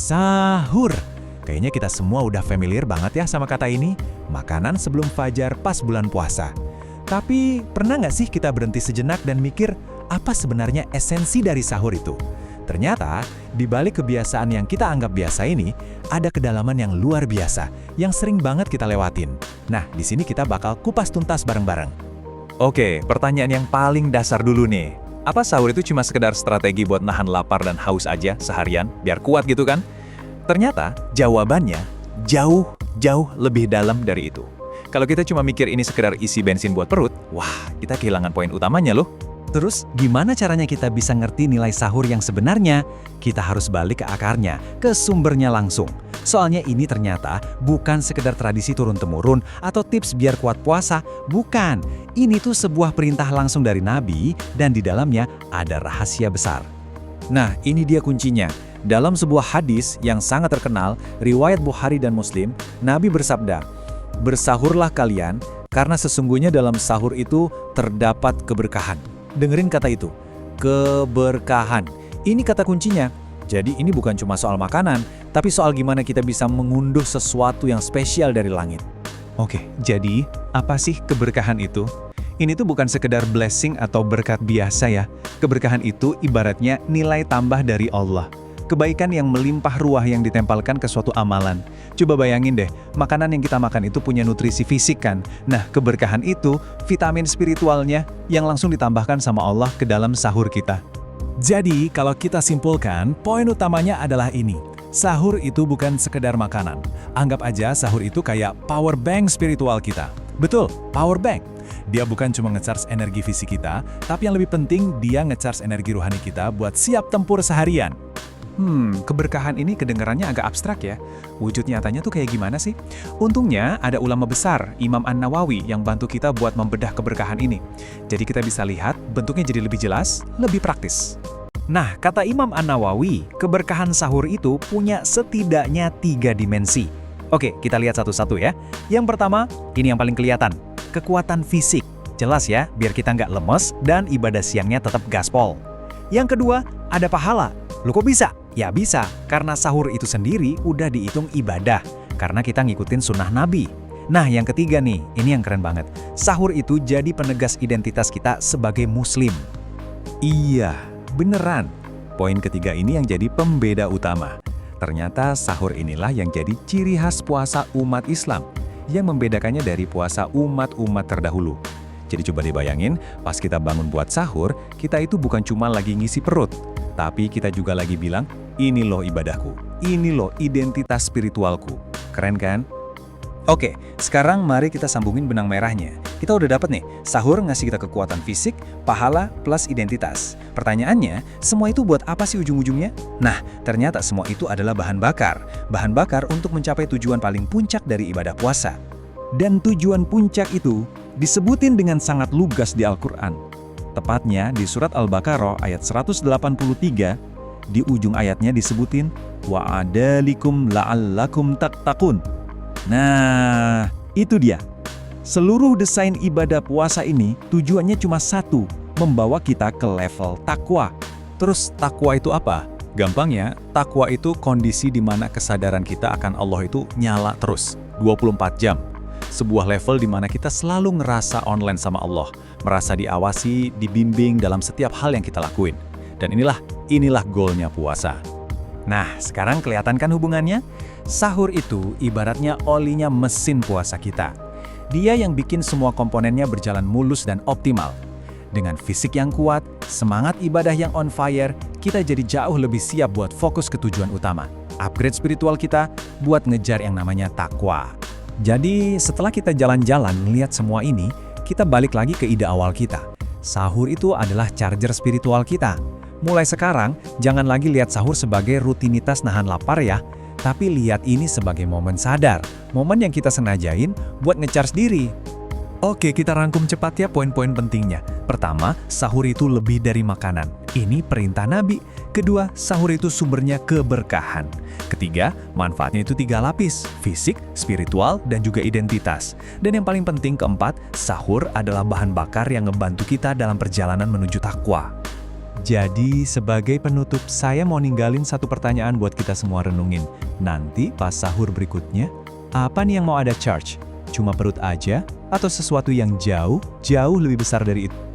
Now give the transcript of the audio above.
Sahur. Kayaknya kita semua udah familiar banget ya sama kata ini. Makanan sebelum fajar pas bulan puasa. Tapi pernah nggak sih kita berhenti sejenak dan mikir apa sebenarnya esensi dari sahur itu? Ternyata, di balik kebiasaan yang kita anggap biasa ini, ada kedalaman yang luar biasa, yang sering banget kita lewatin. Nah, di sini kita bakal kupas tuntas bareng-bareng. Oke, pertanyaan yang paling dasar dulu nih. Apa sahur itu cuma sekedar strategi buat nahan lapar dan haus aja seharian, biar kuat gitu kan? Ternyata, jawabannya jauh lebih dalam dari itu. Kalau kita cuma mikir ini sekedar isi bensin buat perut, wah, kita kehilangan poin utamanya loh. Terus, gimana caranya kita bisa ngerti nilai sahur yang sebenarnya? Kita harus balik ke akarnya, ke sumbernya langsung. Soalnya ini ternyata bukan sekedar tradisi turun-temurun atau tips biar kuat puasa. Bukan, ini tuh sebuah perintah langsung dari Nabi dan di dalamnya ada rahasia besar. Nah, ini dia kuncinya. Dalam sebuah hadis yang sangat terkenal, riwayat Bukhari dan Muslim, Nabi bersabda, "Bersahurlah kalian, karena sesungguhnya dalam sahur itu terdapat keberkahan." Dengerin kata itu, keberkahan. Ini kata kuncinya. Jadi ini bukan cuma soal makanan, tapi soal gimana kita bisa mengunduh sesuatu yang spesial dari langit. Oke, jadi apa sih keberkahan itu? Ini tuh bukan sekedar blessing atau berkat biasa ya. Keberkahan itu ibaratnya nilai tambah dari Allah. Kebaikan yang melimpah ruah yang ditempelkan ke suatu amalan. Coba bayangin deh, makanan yang kita makan itu punya nutrisi fisik kan? Nah, keberkahan itu, vitamin spiritualnya yang langsung ditambahkan sama Allah ke dalam sahur kita. Jadi, kalau kita simpulkan, poin utamanya adalah ini. Sahur itu bukan sekedar makanan. Anggap aja sahur itu kayak power bank spiritual kita. Betul, power bank. Dia bukan cuma nge-charge energi fisik kita, tapi yang lebih penting dia nge-charge energi rohani kita buat siap tempur seharian. Keberkahan ini kedengarannya agak abstrak ya. Wujud nyatanya tuh kayak gimana sih? Untungnya ada ulama besar, Imam An-Nawawi, yang bantu kita buat membedah keberkahan ini. Jadi kita bisa lihat bentuknya jadi lebih jelas, lebih praktis. Nah, kata Imam An-Nawawi, keberkahan sahur itu punya setidaknya 3 dimensi. Oke, kita lihat satu-satu ya. Yang pertama, ini yang paling kelihatan, kekuatan fisik. Jelas ya, biar kita nggak lemes dan ibadah siangnya tetap gaspol. Yang kedua, ada pahala. Loh kok bisa? Ya bisa, karena sahur itu sendiri udah dihitung ibadah, karena kita ngikutin sunnah Nabi. Nah, yang ketiga nih, ini yang keren banget. Sahur itu jadi penegas identitas kita sebagai Muslim. Iya, beneran. Poin ketiga ini yang jadi pembeda utama. Ternyata sahur inilah yang jadi ciri khas puasa umat Islam, yang membedakannya dari puasa umat-umat terdahulu. Jadi coba dibayangin, pas kita bangun buat sahur, kita itu bukan cuma lagi ngisi perut, tapi kita juga lagi bilang, ini loh ibadahku, ini loh identitas spiritualku. Keren kan? Oke, sekarang mari kita sambungin benang merahnya. Kita udah dapet nih, sahur ngasih kita kekuatan fisik, pahala, plus identitas. Pertanyaannya, semua itu buat apa sih ujung-ujungnya? Nah, ternyata semua itu adalah bahan bakar. Bahan bakar untuk mencapai tujuan paling puncak dari ibadah puasa. Dan tujuan puncak itu disebutin dengan sangat lugas di Al-Quran. Tepatnya di surat Al-Baqarah ayat 183, di ujung ayatnya disebutin wa'adalikum la'allakum tattaqun. Nah, itu dia. Seluruh desain ibadah puasa ini tujuannya cuma satu, membawa kita ke level takwa. Terus takwa itu apa? Gampangnya, takwa itu kondisi di mana kesadaran kita akan Allah itu nyala terus, 24 jam. Sebuah level di mana kita selalu ngerasa online sama Allah, merasa diawasi, dibimbing dalam setiap hal yang kita lakuin. Dan inilah goalnya puasa. Nah, sekarang kelihatan kan hubungannya? Sahur itu ibaratnya olinya mesin puasa kita. Dia yang bikin semua komponennya berjalan mulus dan optimal. Dengan fisik yang kuat, semangat ibadah yang on fire, kita jadi jauh lebih siap buat fokus ke tujuan utama. Upgrade spiritual kita buat ngejar yang namanya takwa. Jadi setelah kita jalan-jalan melihat semua ini, kita balik lagi ke ide awal kita. Sahur itu adalah charger spiritual kita. Mulai sekarang, jangan lagi lihat sahur sebagai rutinitas nahan lapar ya, tapi lihat ini sebagai momen sadar, momen yang kita senajain buat nge-charge diri. Oke, kita rangkum cepat ya poin-poin pentingnya. Pertama, sahur itu lebih dari makanan. Ini perintah Nabi. Kedua, sahur itu sumbernya keberkahan. Ketiga, manfaatnya itu 3 lapis, fisik, spiritual, dan juga identitas. Dan yang paling penting keempat, sahur adalah bahan bakar yang ngebantu kita dalam perjalanan menuju takwa. Jadi, sebagai penutup, saya mau ninggalin satu pertanyaan buat kita semua renungin. Nanti pas sahur berikutnya, apa nih yang mau ada charge? Cuma perut aja? Atau sesuatu yang jauh, jauh lebih besar dari itu?